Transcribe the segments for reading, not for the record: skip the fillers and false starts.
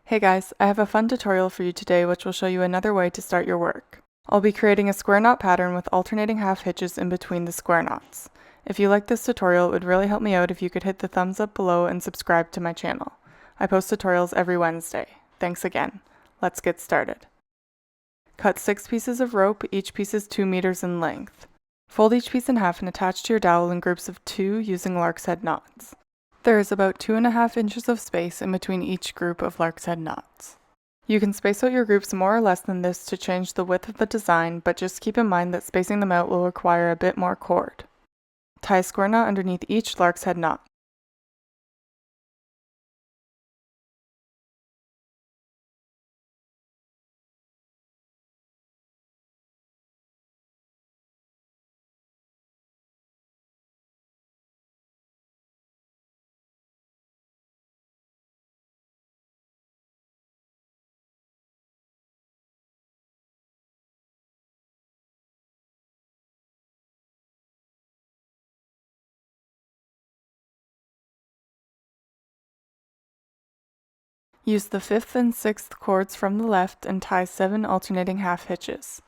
Hey guys, I have a fun tutorial for you today which will show you another way to start your work. I'll be creating a square knot pattern with alternating half hitches in between the square knots. If you like this tutorial, it would really help me out if you could hit the thumbs up below and subscribe to my channel. I post tutorials every Wednesday. Thanks again. Let's get started. Cut 6 pieces of rope, each piece is 2 meters in length. Fold each piece in half and attach to your dowel in groups of 2 using Lark's head knots. There is about 2.5 inches of space in between each group of Lark's head knots. You can space out your groups more or less than this to change the width of the design, but just keep in mind that spacing them out will require a bit more cord. Tie a square knot underneath each Lark's head knot. Use the 5th and 6th cords from the left and tie 7 alternating half hitches.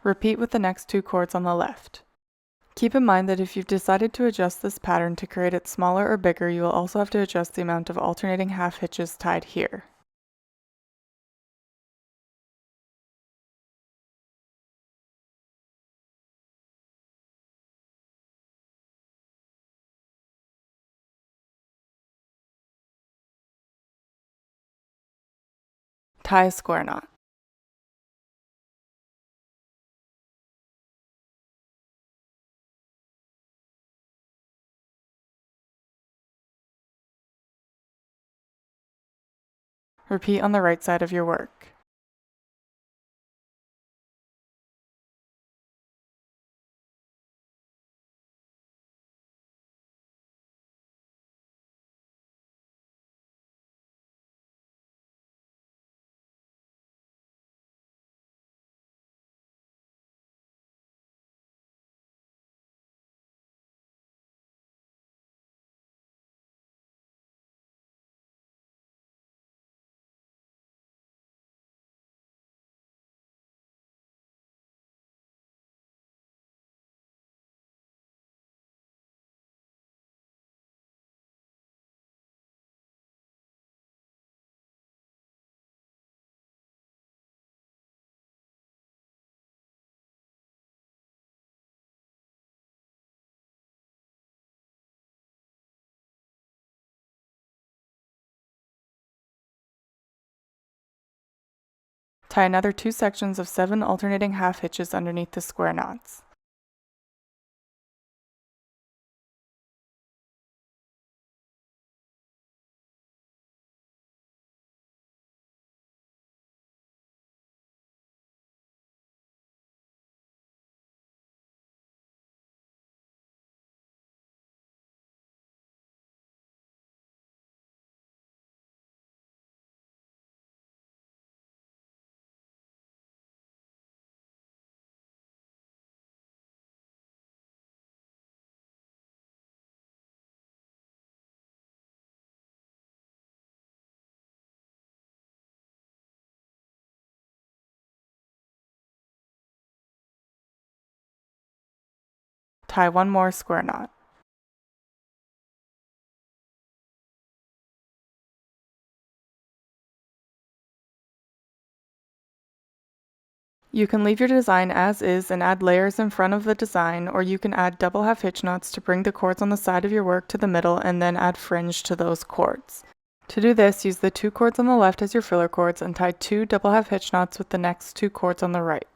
Repeat with the next 2 cords on the left. Keep in mind that if you've decided to adjust this pattern to create it smaller or bigger, you will also have to adjust the amount of alternating half hitches tied here. Tie a square knot. Repeat on the right side of your work. Tie another 2 sections of 7 alternating half hitches underneath the square knots. Tie one more square knot. You can leave your design as is and add layers in front of the design, or you can add double half hitch knots to bring the cords on the side of your work to the middle and then add fringe to those cords. To do this, use the 2 cords on the left as your filler cords and tie 2 double half hitch knots with the next 2 cords on the right.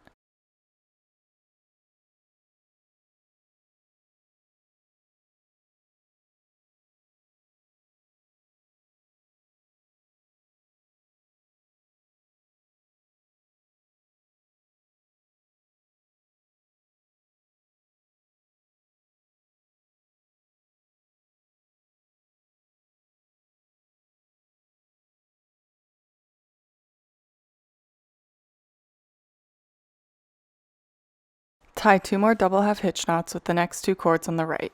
Tie 2 more double half hitch knots with the next 2 cords on the right.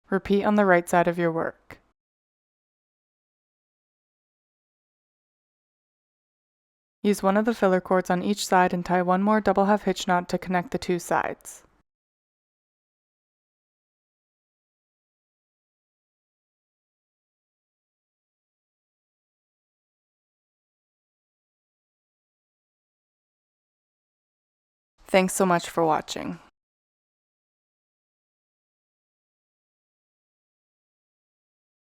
Repeat on the right side of your work. Use one of the filler cords on each side and tie 1 more double half hitch knot to connect the 2 sides. Thanks so much for watching.